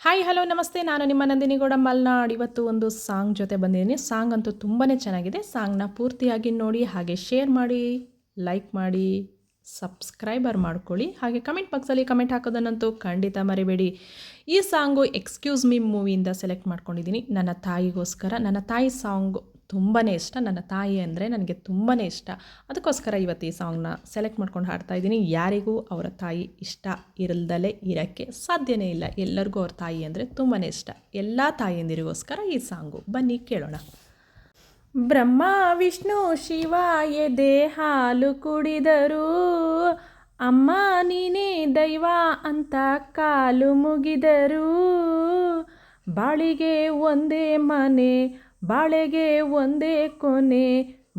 Hi hello ನಮಸ್ತೆ, ನಾನು ನಿಮ್ಮ ನಂದಿನಿ ಗೌಡ ಮಲ್ನಾಡ್. ಇವತ್ತು ಒಂದು ಸಾಂಗ್ ಜೊತೆ ಬಂದಿದ್ದೀನಿ. ಸಾಂಗ್ ಅಂತೂ ತುಂಬಾ ಚೆನ್ನಾಗಿದೆ. ಸಾಂಗ್ನ ಪೂರ್ತಿಯಾಗಿ ನೋಡಿ, ಹಾಗೆ ಶೇರ್ ಮಾಡಿ, ಲೈಕ್ ಮಾಡಿ, ಸಬ್ಸ್ಕ್ರೈಬರ್ ಮಾಡ್ಕೊಳ್ಳಿ. ಹಾಗೆ ಕಮೆಂಟ್ ಬಾಕ್ಸಲ್ಲಿ ಕಮೆಂಟ್ ಹಾಕೋದನ್ನಂತೂ ಖಂಡಿತ ಮರಿಬೇಡಿ. ಈ ಸಾಂಗು ಎಕ್ಸ್ಕ್ಯೂಸ್ ಮೀ ಮೂವಿಯಿಂದ ಸೆಲೆಕ್ಟ್ ಮಾಡ್ಕೊಂಡಿದ್ದೀನಿ. ನನ್ನ ತಾಯಿಗೋಸ್ಕರ. ನನ್ನ ತಾಯಿ ಸಾಂಗ್ ತುಂಬಾ ಇಷ್ಟ. ನನ್ನ ತಾಯಿ ಅಂದರೆ ನನಗೆ ತುಂಬಾ ಇಷ್ಟ. ಅದಕ್ಕೋಸ್ಕರ ಇವತ್ತು ಈ ಸಾಂಗ್ನ ಸೆಲೆಕ್ಟ್ ಮಾಡ್ಕೊಂಡು ಹಾಡ್ತಾ ಇದ್ದೀನಿ. ಯಾರಿಗೂ ಅವರ ತಾಯಿ ಇಷ್ಟ ಇರಲ್ದಲೇ ಇರೋಕ್ಕೆ ಸಾಧ್ಯನೇ ಇಲ್ಲ. ಎಲ್ಲರಿಗೂ ಅವ್ರ ತಾಯಿ ಅಂದರೆ ತುಂಬಾ ಇಷ್ಟ. ಎಲ್ಲ ತಾಯಿಯಂದಿರಿಗೋಸ್ಕರ ಈ ಸಾಂಗು. ಬನ್ನಿ ಕೇಳೋಣ. ಬ್ರಹ್ಮ ವಿಷ್ಣು ಶಿವ ಎದೆ ಹಾಲು ಕುಡಿದರು, ಅಮ್ಮ ನೀನೇ ದೈವ ಅಂತ ಕಾಲು ಮುಗಿದರು. ಬಾಳಿಗೆ ಒಂದೇ ಮನೆ, ಬಾಳೆಗೆ ಒಂದೇ ಕೊನೆ,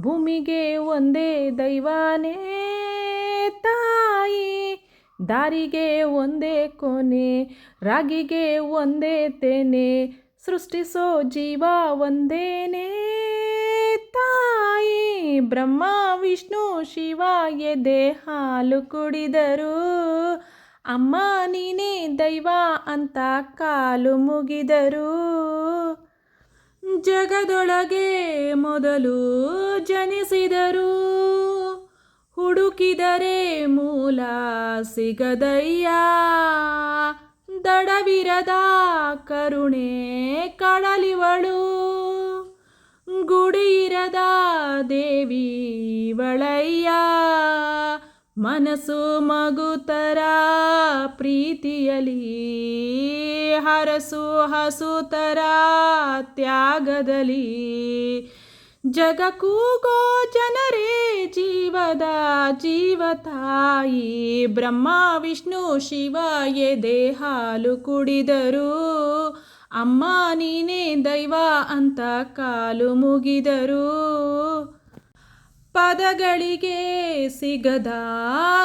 ಭೂಮಿಗೆ ಒಂದೇ ದೈವನೇ ತಾಯಿ. ದಾರಿಗೆ ಒಂದೇ ಕೊನೆ, ರಾಗಿಗೆ ಒಂದೇ ತೆನೆ, ಸೃಷ್ಟಿಸೋ ಜೀವ ಒಂದೇನೇ ತಾಯಿ. ಬ್ರಹ್ಮ ವಿಷ್ಣು ಶಿವ ಎದೆ ಹಾಲು ಕುಡಿದರು, ಅಮ್ಮ ನೀನೇ ದೈವ ಅಂತ ಕಾಲು ಮುಗಿದರು. ಜಗದೊಳಗೆ ಮೊದಲು ಜನಿಸಿದರು, ಹುಡುಕಿದರೆ ಮೂಲ ಸಿಗದಯ್ಯ. ದಡವಿರದ ಕರುಣೆ ಕಳಲಿವಳು, ಗುಡಿಯಿರದ ದೇವಿವಳಯ್ಯ. ಮನಸ್ಸು ಮಗುತರ ಪ್ರೀತಿಯಲಿ, ಹರಸು ಹಸುತರ ತ್ಯಾಗದಲ್ಲಿ. ಜಗ ಕೂಗೋ ಜನರೇ ಜೀವದ ಜೀವತಾಯಿ. ಬ್ರಹ್ಮ ವಿಷ್ಣು ಶಿವ ಎದೆ ಹಾಲು ಕುಡಿದರು, ಅಮ್ಮ ನೀನೇ ದೈವ ಅಂತ ಕಾಲು ಮುಗಿದರು. ಪದಗಳಿಗೆ ಸಿಗದ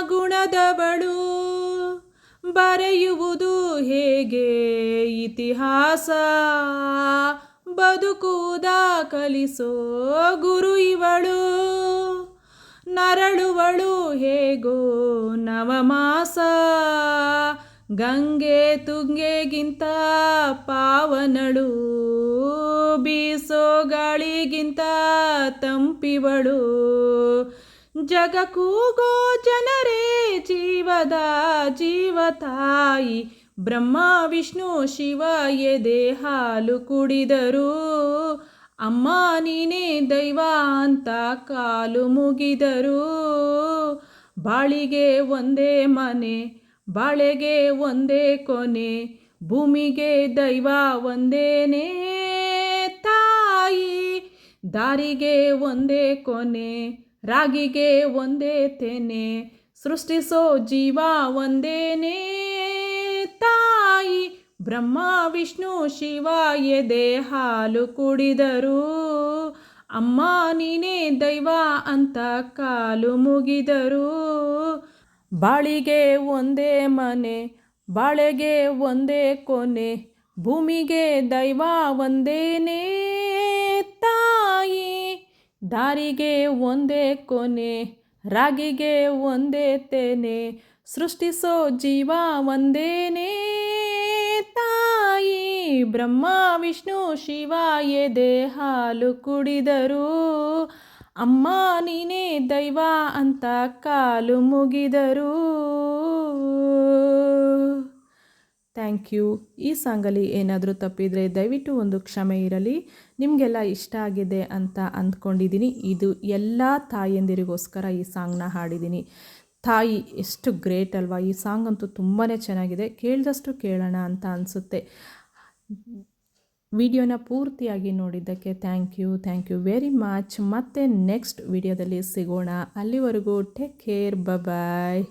ಗುಣದವಳು, ಬರೆಯುವುದು ಹೇಗೆ ಇತಿಹಾಸ. ಬದುಕುವುದ ಕಲಿಸೋ ಗುರು ಇವಳು, ನರಳುವಳು ಹೇಗೋ ನವಮಾಸ. ಗಂಗೆ ತುಂಗೆಗಿಂತ ಪಾವನಳು, ಬೀಸೋ ಗಾಳಿಗಿಂತ ತಂಪಿವಳು. ಜಗ ಕೂಗೋ ಜನರೇ ಜೀವದ ಜೀವತಾಯಿ. ಬ್ರಹ್ಮ ವಿಷ್ಣು ಶಿವ ಎದೆ ಹಾಲು ಕುಡಿದರು, ಅಮ್ಮ ನೀನೇ ದೈವ ಅಂತ ಕಾಲು ಮುಗಿದರು. ಬಾಳಿಗೆ ಒಂದೇ ಮನೆ, ಬಾಳೆಗೆ ಒಂದೇ ಕೊನೆ, ಭೂಮಿಗೆ ದೈವ ಒಂದೇನೇ ತಾಯಿ. ದಾರಿಗೆ ಒಂದೇ ಕೊನೆ, ರಾಗಿಗೆ ಒಂದೇ ತೆನೆ, ಸೃಷ್ಟಿಸೋ ಜೀವ ಒಂದೇನೇ ತಾಯಿ. ಬ್ರಹ್ಮ ವಿಷ್ಣು ಶಿವ ಎದೆ ಹಾಲು ಕುಡಿದರು, ಅಮ್ಮ ನೀನೇ ದೈವ ಅಂತ ಕಾಲು ಮುಗಿದರು. ಬಾಳಿಗೆ ಒಂದೇ ಮನೆ, ಬಾಳೆಗೆ ಒಂದೇ ಕೊನೆ, ಭೂಮಿಗೆ ದೈವ ಒಂದೇನೇ ತಾಯಿ. ದಾರಿಗೆ ಒಂದೇ ಕೊನೆ, ರಾಗಿಗೆ ಒಂದೇ ತೆನೆ, ಸೃಷ್ಟಿಸೋ ಜೀವ ಒಂದೇನೇ ತಾಯಿ. ಬ್ರಹ್ಮ ವಿಷ್ಣು ಶಿವ ಎದೆ ಹಾಲು ಕುಡಿದರು, ಅಮ್ಮ ನೀನೇ ದೈವ ಅಂತ ಕಾಲು ಮುಗಿದರು. Thank you. ಈ ಸಾಂಗಲ್ಲಿ ಏನಾದರೂ ತಪ್ಪಿದರೆ ದಯವಿಟ್ಟು ಒಂದು ಕ್ಷಮೆ ಇರಲಿ. ನಿಮಗೆಲ್ಲ ಇಷ್ಟ ಆಗಿದೆ ಅಂತ ಅಂದ್ಕೊಂಡಿದ್ದೀನಿ. ಇದು ಎಲ್ಲ ತಾಯಂದಿರಿಗೋಸ್ಕರ ಈ ಸಾಂಗ್ನ ಹಾಡಿದ್ದೀನಿ. ತಾಯಿ ಎಷ್ಟು ಗ್ರೇಟ್ ಅಲ್ವಾ. ಈ ಸಾಂಗ್ ಅಂತೂ ತುಂಬಾ ಚೆನ್ನಾಗಿದೆ. ಕೇಳಿದಷ್ಟು ಕೇಳೋಣ ಅಂತ ಅನಿಸುತ್ತೆ. ವಿಡಿಯೋನ ಪೂರ್ತಿಯಾಗಿ ನೋಡಿದ್ದಕ್ಕೆ ಥ್ಯಾಂಕ್ ಯು ವೆರಿ ಮಚ್. ಮತ್ತೆ ನೆಕ್ಸ್ಟ್ ವಿಡಿಯೋದಲ್ಲಿ ಸಿಗೋಣ. ಅಲ್ಲಿವರೆಗೂ ಟೇಕ್ ಕೇರ್, ಬಾಯ್.